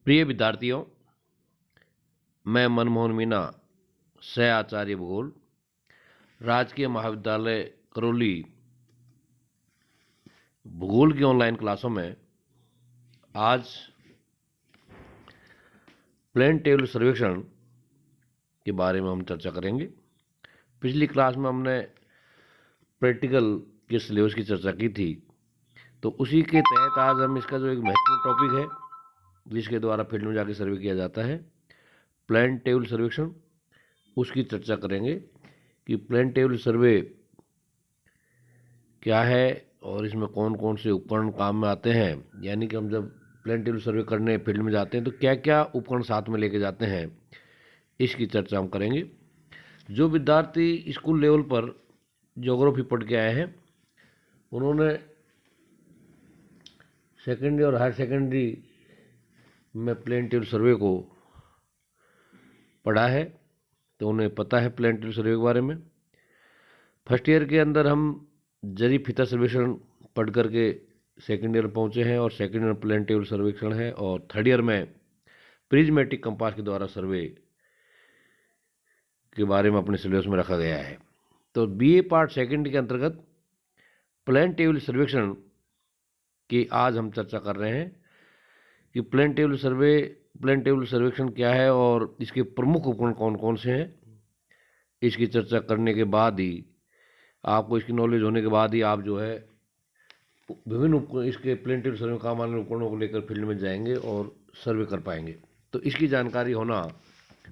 प्रिय विद्यार्थियों, मैं मनमोहन मीना, सह आचार्य भूगोल, राजकीय महाविद्यालय करौली भूगोल की ऑनलाइन क्लासों में आज प्लेन टेबल सर्वेक्षण के बारे में हम चर्चा करेंगे। पिछली क्लास में हमने प्रैक्टिकल के सिलेबस की चर्चा की थी, तो उसी के तहत आज हम इसका जो एक महत्वपूर्ण टॉपिक है जिसके द्वारा फील्ड में जाकर सर्वे किया जाता है, प्लेन टेबल सर्वेक्षण, उसकी चर्चा करेंगे कि प्लेन टेबल सर्वे क्या है और इसमें कौन कौन से उपकरण काम में आते हैं। यानी कि हम जब प्लेन टेबल सर्वे करने फील्ड में जाते हैं तो क्या क्या उपकरण साथ में लेके जाते हैं, इसकी चर्चा हम करेंगे। जो विद्यार्थी स्कूल लेवल पर ज्योग्राफी पढ़ के आए हैं, उन्होंने सेकेंडरी और हायर सेकेंडरी में प्लेन टेबल सर्वे को पढ़ा है, तो उन्हें पता है प्लेन टेबल सर्वे के बारे में। फर्स्ट ईयर के अंदर हम जरी फीता सर्वेक्षण पढ़ करके सेकेंड ईयर पहुँचे हैं और सेकेंड ईयर प्लेन टेबल सर्वेक्षण है, और थर्ड ईयर में प्रिज्मेटिक कंपास के द्वारा सर्वे के बारे में अपने सिलेबस में रखा गया है। तो बीए पार्ट सेकेंड के अंतर्गत प्लेन टेबल सर्वेक्षण की आज हम चर्चा कर रहे हैं कि प्लेन टेबल सर्वेक्षण क्या है और इसके प्रमुख उपकरण कौन कौन से हैं। इसकी चर्चा करने के बाद ही आपको, इसकी नॉलेज होने के बाद ही आप जो है विभिन्न इसके प्लेन टेबल सर्वे में काम आने उपकरणों को लेकर फील्ड में जाएंगे और सर्वे कर पाएंगे। तो इसकी जानकारी होना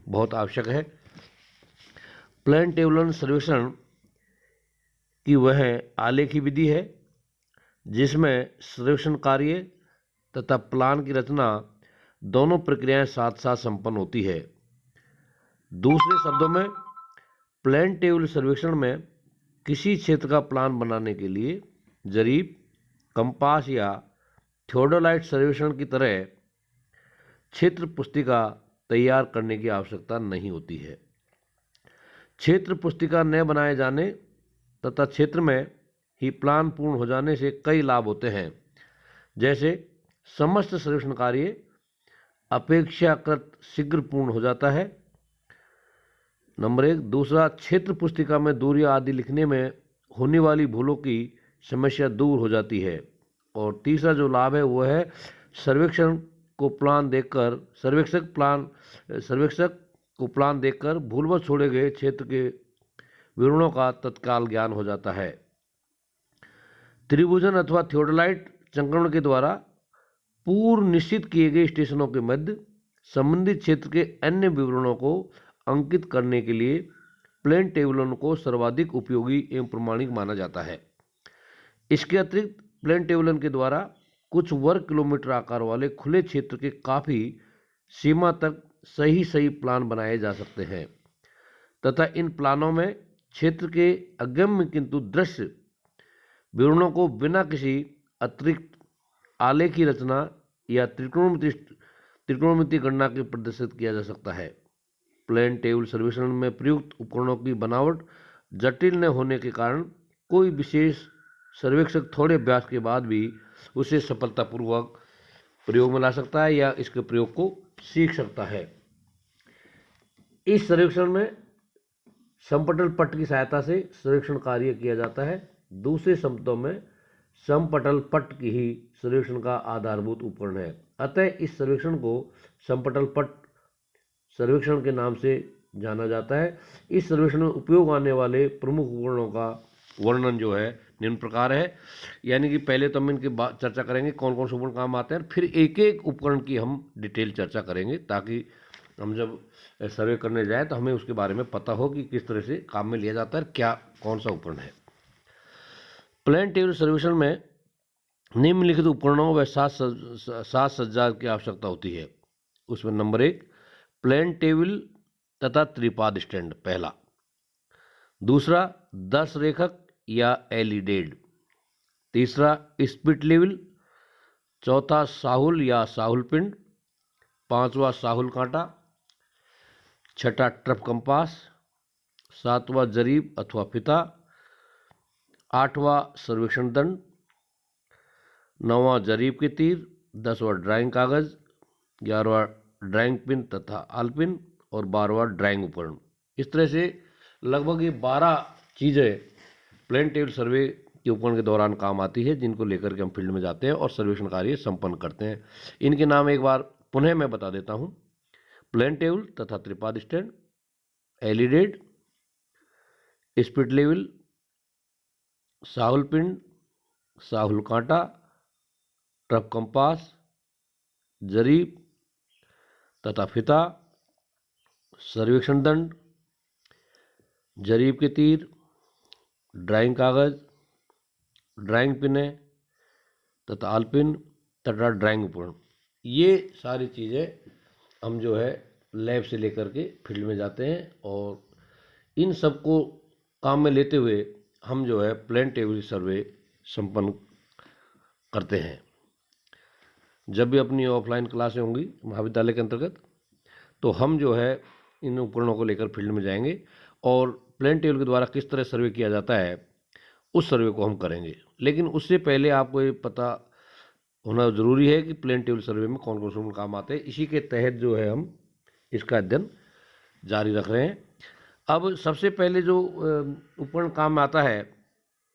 बहुत आवश्यक है। प्लेन टेबल सर्वेक्षण की वह आलेखी विधि है जिसमें सर्वेक्षण कार्य तथा प्लान की रचना दोनों प्रक्रियाएं साथ साथ संपन्न होती है। दूसरे शब्दों में, प्लेन टेबल सर्वेक्षण में किसी क्षेत्र का प्लान बनाने के लिए जरीब, कंपास या थियोडोलाइट सर्वेक्षण की तरह क्षेत्र पुस्तिका तैयार करने की आवश्यकता नहीं होती है। क्षेत्र पुस्तिका न बनाए जाने तथा क्षेत्र में ही प्लान पूर्ण हो जाने से कई लाभ होते हैं, जैसे समस्त सर्वेक्षण कार्य अपेक्षाकृत शीघ्र पूर्ण हो जाता है, नंबर 1। दूसरा, क्षेत्र पुस्तिका में दूरियां आदि लिखने में होने वाली भूलों की समस्या दूर हो जाती है, और तीसरा जो लाभ है वो है सर्वेक्षक को प्लान देखकर भूलवश छोड़े गए क्षेत्र के विवरणों का तत्काल ज्ञान हो जाता है। त्रिभुजन अथवा थियोडोलाइट संक्रमण के द्वारा पूर्व निश्चित किए गए स्टेशनों के मध्य संबंधित क्षेत्र के अन्य विवरणों को अंकित करने के लिए प्लेन टेबलों को सर्वाधिक उपयोगी एवं प्रमाणिक माना जाता है। इसके अतिरिक्त प्लेन टेबलों के द्वारा कुछ वर्ग किलोमीटर आकार वाले खुले क्षेत्र के काफ़ी सीमा तक सही प्लान बनाए जा सकते हैं तथा इन प्लानों में क्षेत्र के अगम्य किंतु दृश्य विवरणों को बिना किसी अतिरिक्त आलेखी रचना या त्रिकोणमिति गणना के प्रदर्शित किया जा सकता है। प्लेन टेबल सर्वेक्षण में प्रयुक्त उपकरणों की बनावट जटिल न होने के कारण कोई विशेष सर्वेक्षक थोड़े अभ्यास के बाद भी उसे सफलतापूर्वक प्रयोग में ला सकता है या इसके प्रयोग को सीख सकता है। इस सर्वेक्षण में समपटल पट्ट की सहायता से सर्वेक्षण कार्य किया जाता है। दूसरे शब्दों में, समपटल पट्ट की ही सर्वेक्षण का आधारभूत उपकरण है। अतः इस सर्वेक्षण को समपटल पट्ट सर्वेक्षण के नाम से जाना जाता है। इस सर्वेक्षण में उपयोग आने वाले प्रमुख उपकरणों का वर्णन जो है निम्न प्रकार है। यानी कि पहले तो हम इनकी चर्चा करेंगे कौन कौन से उपकरण काम आते हैं, फिर एक एक उपकरण की हम डिटेल चर्चा करेंगे ताकि हम जब सर्वे करने जाए तो हमें उसके बारे में पता हो कि किस तरह से काम में लिया जाता है, क्या कौन सा उपकरण है। प्लेन टेबल सर्वेक्षण में निम्नलिखित उपकरणों व साज सज्जा की आवश्यकता होती है। उसमें नंबर 1, प्लेन टेबल तथा त्रिपाद स्टैंड पहला। दूसरा, 10 रेखक या एलिडेड। तीसरा, स्पिट लेवल। चौथा, साहुल या साहुल पिंड। पांचवा, साहुल कांटा। छठा, ट्रफ कंपास। सातवां, जरीब अथवा फिता। आठवां, सर्वेक्षण दंड। नौवां, जरीब के तीर। 10वां, ड्राइंग कागज। 11वां ड्राइंग पिन तथा आलपिन और 12वां ड्राइंग उपकरण। इस तरह से लगभग ये 12 चीज़ें प्लेन टेबल सर्वे के उपकरण के दौरान काम आती है, जिनको लेकर के हम फील्ड में जाते हैं और सर्वेक्षण कार्य संपन्न करते हैं। इनके नाम एक बार पुनः मैं बता देता हूँ। प्लेन टेबल तथा त्रिपाद स्टैंड, एलिडेड, स्पिट लेवल, साहुल पिंड, साहुल कांटा, ट्रफ कंपास, जरीब तथा फिता, सर्वेक्षण दंड, जरीब के तीर, ड्राइंग कागज, ड्राइंग पिने तथा आलपिन तथा ड्राइंग उपकरण। ये सारी चीज़ें हम जो है लैब से लेकर के फील्ड में जाते हैं और इन सबको काम में लेते हुए हम जो है प्लेन टेबल सर्वे संपन्न करते हैं। जब भी अपनी ऑफलाइन क्लासें होंगी महाविद्यालय के अंतर्गत, तो हम जो है इन उपकरणों को लेकर फील्ड में जाएंगे और प्लेन टेबल के द्वारा किस तरह सर्वे किया जाता है उस सर्वे को हम करेंगे। लेकिन उससे पहले आपको ये पता होना ज़रूरी है कि प्लेन टेबल सर्वे में कौन कौन से काम आते हैं। इसी के तहत जो है हम इसका अध्ययन जारी रख रहे हैं। अब सबसे पहले जो उपकरण काम में आता है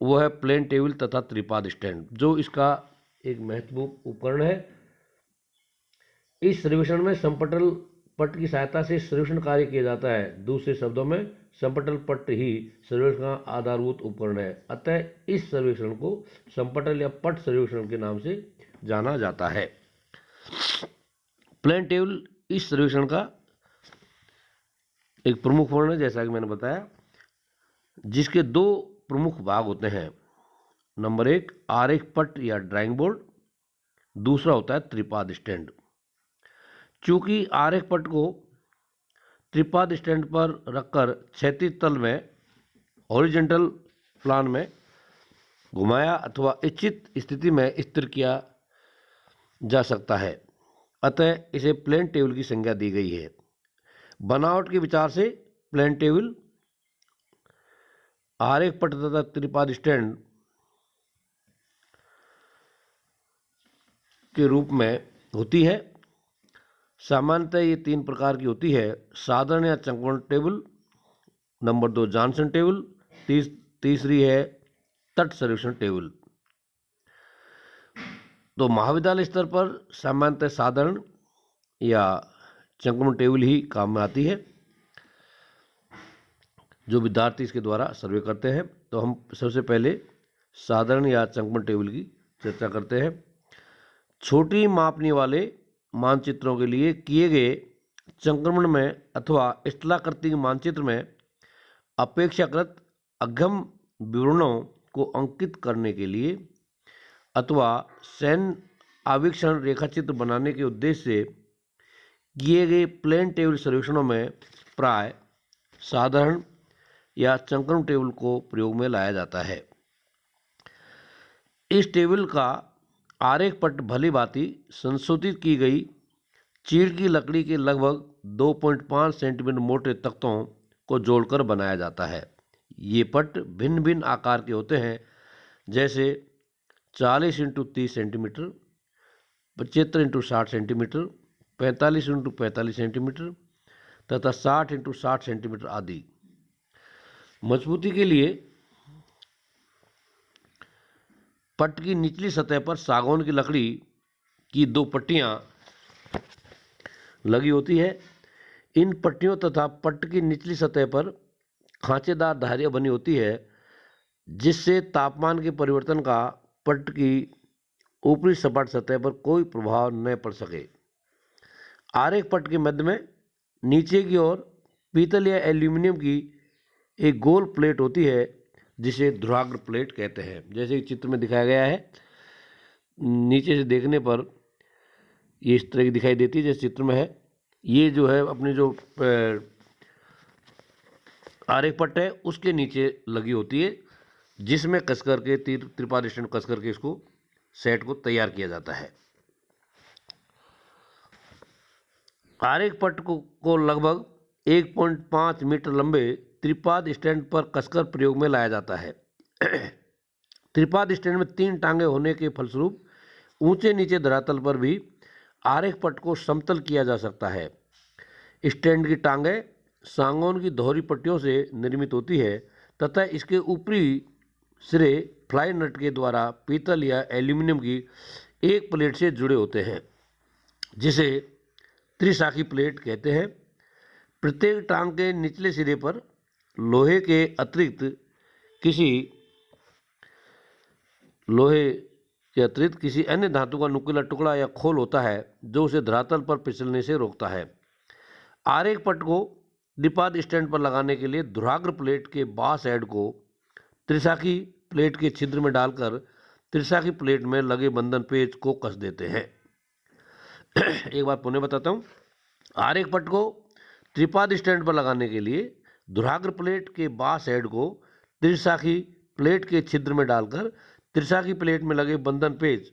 वो है प्लेन टेबल तथा त्रिपाद स्टैंड, जो इसका एक महत्वपूर्ण उपकरण है। इस सर्वेक्षण में समपटल पट्ट की सहायता से सर्वेक्षण कार्य किया जाता है। दूसरे शब्दों में समपटल पट्ट ही सर्वेक्षण का आधारभूत उपकरण है। अतः इस सर्वेक्षण को समपटल या पट्ट सर्वेक्षण के नाम से जाना जाता है। प्लेन टेबल इस सर्वेक्षण का एक प्रमुख उपकरण है, जैसा कि मैंने बताया, जिसके दो प्रमुख भाग होते हैं। नंबर 1 आरेख पट्ट या ड्राइंग बोर्ड, दूसरा होता है त्रिपाद स्टैंड। चूंकि आरेख पट्ट को त्रिपाद स्टैंड पर रखकर क्षैतिज तल में हॉरिजॉन्टल प्लान में घुमाया अथवा इच्छित स्थिति में स्थिर किया जा सकता है, अतः इसे प्लेन टेबल की संज्ञा दी गई है। बनावट के विचार से प्लेन टेबल आरेख पट्ट तथा त्रिपाद स्टैंड के रूप में होती है। सामान्यतः ये 3 प्रकार की होती है: साधारण या चंकोण टेबल, नंबर 2 जॉनसन टेबल, तीसरी है तट सर्वेक्षण टेबल। तो महाविद्यालय स्तर पर सामान्यतः साधारण या चंकोण टेबल ही काम में आती है, जो विद्यार्थी इसके द्वारा सर्वे करते हैं। तो हम सबसे पहले साधारण या चंकोण टेबल की चर्चा करते हैं। छोटी मापने वाले मानचित्रों के लिए किए गए संक्रमण में अथवा स्थलाकृतिक मानचित्र में अपेक्षाकृत अगम विवरणों को अंकित करने के लिए अथवा सैन्य आवीक्षण रेखाचित्र बनाने के उद्देश्य से किए गए प्लेन टेबल सर्वेक्षणों में प्राय साधारण या संक्रमण टेबल को प्रयोग में लाया जाता है। इस टेबल का आरेख पट्ट भली भांति संशोधित की गई चीड़ की लकड़ी के लगभग 2.5 सेंटीमीटर मोटे तख्तों को जोड़कर बनाया जाता है। ये पट्ट भिन्न भिन्न आकार के होते हैं, जैसे 40 × 30 सेंटीमीटर, 75 × 60 सेंटीमीटर, 45 × 45 सेंटीमीटर तथा 60 × 60 सेंटीमीटर आदि। मजबूती के लिए पट्ट की निचली सतह पर सागौन की लकड़ी की 2 पट्टियां लगी होती है। इन पट्टियों तथा पट्ट की निचली सतह पर खांचेदार धारियां बनी होती है, जिससे तापमान के परिवर्तन का पट्ट की ऊपरी सपाट सतह पर कोई प्रभाव न पड़ सके। आरेख पट्ट के मध्य में नीचे की ओर पीतल या एल्यूमिनियम की एक गोल प्लेट होती है, जिसे ध्रुवाग्र प्लेट कहते हैं। जैसे कि चित्र में दिखाया गया है, नीचे से देखने पर ये इस तरह की दिखाई देती है जैसे चित्र में है। ये जो है अपने जो आरेख पट्ट है उसके नीचे लगी होती है, जिसमें कस करके त्रिपाद स्टैंड कस करके इसको सेट को तैयार किया जाता है। आरेख पट्ट को लगभग 1.5 मीटर लंबे त्रिपाद स्टैंड पर कसकर प्रयोग में लाया जाता है। त्रिपाद स्टैंड में 3 टांगे होने के फलस्वरूप ऊंचे नीचे धरातल पर भी आरेख पट को समतल किया जा सकता है। स्टैंड की टांगें सांगोन की दोहरी पट्टियों से निर्मित होती है तथा इसके ऊपरी सिरे फ्लाई नट के द्वारा पीतल या एल्यूमिनियम की एक प्लेट से जुड़े होते हैं, जिसे त्रिशाखी प्लेट कहते हैं। प्रत्येक टांग के निचले सिरे पर लोहे के अतिरिक्त किसी अन्य धातु का नुकीला टुकड़ा या खोल होता है जो उसे धरातल पर फिसलने से रोकता है। आरेख पट को द्विपाद स्टैंड पर लगाने के लिए धुराग्र प्लेट के बाँस हेड को त्रिशाखी प्लेट के छिद्र में डालकर त्रिशाखी प्लेट में लगे बंधन पेच को कस देते हैं। एक बार पुनः बताता हूँ। आरेख पट को त्रिपाद स्टैंड पर लगाने के लिए धुराग्र प्लेट के बाँस हेड को त्रिशाखी प्लेट के छिद्र में डालकर त्रिशाखी प्लेट में लगे बंधन पेच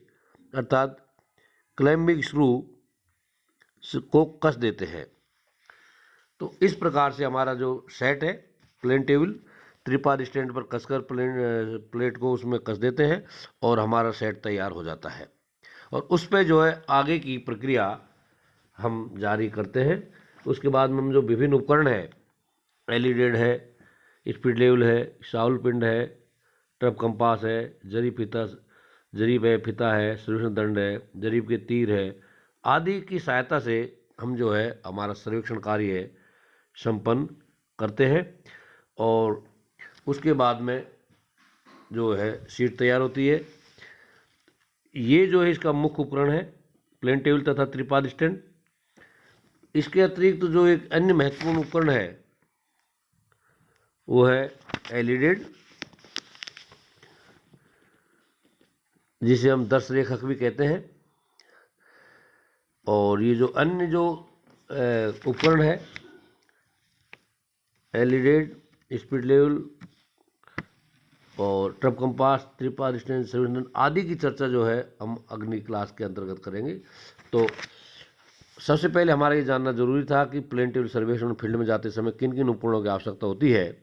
अर्थात क्लैम्बिंग स्क्रू को कस देते हैं। तो इस प्रकार से हमारा जो सेट है प्लेन टेबल त्रिपाद स्टैंड पर कसकर प्लेट को उसमें कस देते हैं और हमारा सेट तैयार हो जाता है। और उस पर जो है आगे की प्रक्रिया हम जारी करते हैं। उसके बाद में हम जो विभिन्न उपकरण है, एलिडेड है, स्पीड लेवल है, शाउल पिंड है, ट्रप कंपास है, जरीब है, फिता है, सर्वेक्षण दंड है, जरीब के तीर है आदि की सहायता से हम जो है हमारा सर्वेक्षण कार्य संपन्न करते हैं। और उसके बाद में जो है शीट तैयार होती है। ये जो है इसका मुख्य उपकरण है प्लेन टेबल तथा त्रिपाद स्टैंड। इसके अतिरिक्त जो एक अन्य महत्वपूर्ण उपकरण है वो है एलिडेड, जिसे हम दर्श रेखक भी कहते हैं। और ये जो अन्य जो उपकरण है एलिडेड, स्पीड लेवल और ट्रप कंपास, त्रिपाद स्टैंड, सर्वेक्षण आदि की चर्चा जो है हम अगली क्लास के अंतर्गत करेंगे। तो सबसे पहले हमारा ये जानना जरूरी था कि प्लेन टेबल सर्वेक्षण फील्ड में जाते समय किन किन उपकरणों की आवश्यकता होती है,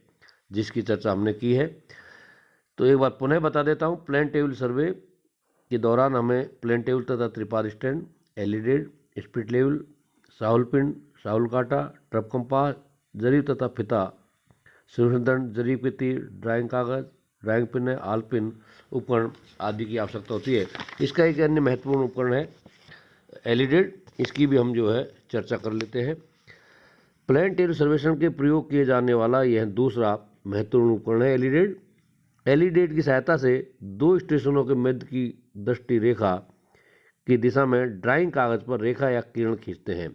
जिसकी चर्चा हमने की है। तो एक बार पुनः बता देता हूँ। प्लेन टेबल सर्वे के दौरान हमें प्लेन टेबल तथा त्रिपाद स्टैंड, एलिडेड, स्पीड लेवल, शाउल पिन, शाउल काटा, ट्रप कंपास, जरीब तथा फिता, सर्वेक्षण दंड, जरीब के तीर, ड्राइंग कागज, ड्राइंग पिन, आल पिन उपकरण आदि की आवश्यकता होती है। इसका एक अन्य महत्वपूर्ण उपकरण है एलिडेड, इसकी भी हम जो है चर्चा कर लेते हैं। प्लेन टेबल सर्वेक्षण के प्रयोग किए जाने वाला यह दूसरा महत्वपूर्ण उपकरण है एलिडेड। एलिडेड की सहायता से दो स्टेशनों के मध्य की दृष्टि रेखा की दिशा में ड्राइंग कागज पर रेखा या किरण खींचते हैं।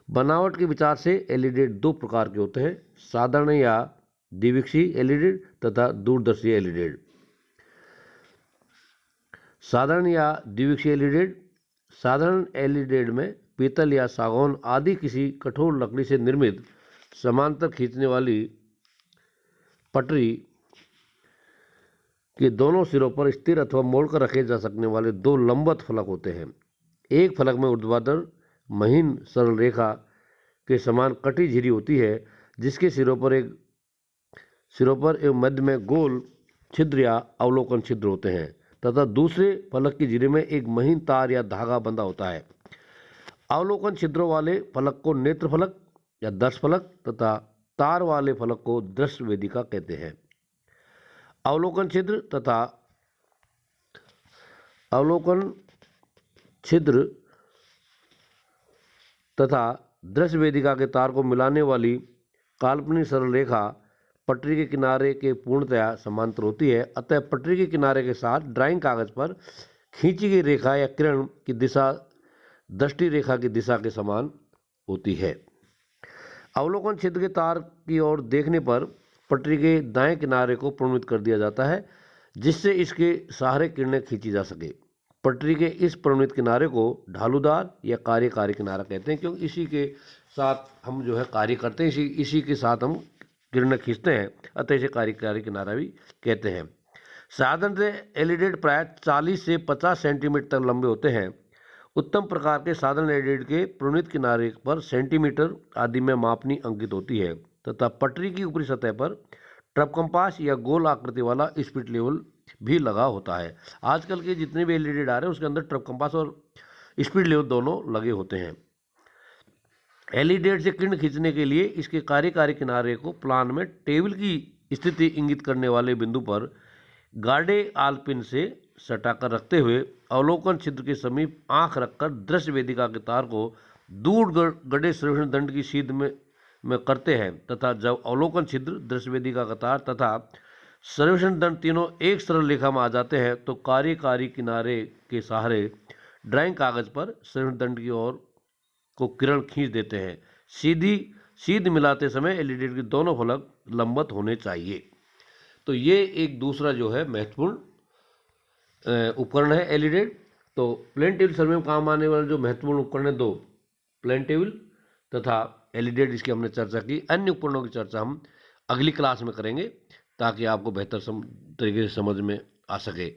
बनावट के विचार से एलिडेड दो प्रकार के होते हैं, साधारण या द्विविक्षीय एलिडेड तथा दूरदर्शी एलिडेड। साधारण या द्विविक्षीय एलिडेड। साधारण एलिडेड में पीतल या सागौन आदि किसी कठोर लकड़ी से निर्मित समांतर खींचने वाली पटरी के दोनों सिरों पर स्थिर अथवा मोड़कर रखे जा सकने वाले दो लंबवत फलक होते हैं। एक फलक में ऊर्ध्वाधर महीन सरल रेखा के समान कटी झिरी होती है, जिसके सिरों पर एवं मध्य में गोल छिद्र या अवलोकन छिद्र होते हैं तथा दूसरे फलक की झिरी में एक महीन तार या धागा बंधा होता है। अवलोकन छिद्रों वाले फलक को नेत्र फलक या दर्श फलक तथा तार वाले फलक को दृश्य वेदिका कहते हैं। अवलोकन छिद्र तथा दृश्य वेदिका के तार को मिलाने वाली काल्पनिक सरल रेखा पटरी के किनारे के पूर्णतया समांतर होती है। अतः पटरी के किनारे के साथ ड्राइंग कागज पर खींची गई रेखा या किरण की दिशा दृष्टि रेखा की दिशा के समान होती है। अवलोकन छिद्र के तार की ओर देखने पर पटरी के दाएं किनारे को प्रणमित कर दिया जाता है, जिससे इसके सहारे किरणें खींची जा सके। पटरी के इस प्रणमित किनारे को ढालूदार या कार्यकारी किनारा कहते हैं, क्योंकि इसी के साथ हम जो है कार्य करते हैं, इसी के साथ हम किरणें खींचते हैं, अतः इसे कार्यकारी किनारा भी कहते हैं। साधारण एलिडेड प्राय 40 से 50 सेंटीमीटर तक लंबे होते हैं। उत्तम प्रकार के साधारण एलिडेड के प्रणमित किनारे पर सेंटीमीटर आदि में मापनी अंकित होती है तथा पटरी की ऊपरी सतह पर ट्रप कंपास या गोल आकृति वाला स्पीड लेवल भी लगा होता है। आजकल के जितने भी एलिडेड आ रहे हैं उसके अंदर ट्रप कंपास और स्पीड लेवल दोनों लगे होते हैं। एलईडी से किरण खींचने के लिए इसके कार्यकारी किनारे को प्लान में टेबल की स्थिति इंगित करने वाले बिंदु पर गार्डे आलपिन से सटाकर रखते हुए अवलोकन छिद्र के समीप आंख रखकर दृश्य वेदिका के तार को दूर गड़े सर्वेक्षण दंड की सीध में करते हैं तथा जब अवलोकन छिद्र, दृश्य वेदिका का तार तथा सर्वेक्षण दंड तीनों एक सरल रेखा में आ जाते हैं तो कार्यकारी किनारे के सहारे ड्राइंग कागज पर सर्वेक्षण दंड की ओर को किरण खींच देते हैं। सीध मिलाते समय एलईडी के दोनों फलक लंबवत होने चाहिए। तो ये एक दूसरा जो है महत्वपूर्ण उपकरण है एलईडी। तो प्लेन टेबल सर्वे में काम आने वाले जो महत्वपूर्ण उपकरण है दो, प्लेन टेबल तथा एलईडी, जिसकी हमने चर्चा की। अन्य उपकरणों की चर्चा हम अगली क्लास में करेंगे ताकि आपको बेहतर तरीके से समझ में आ सके।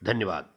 धन्यवाद।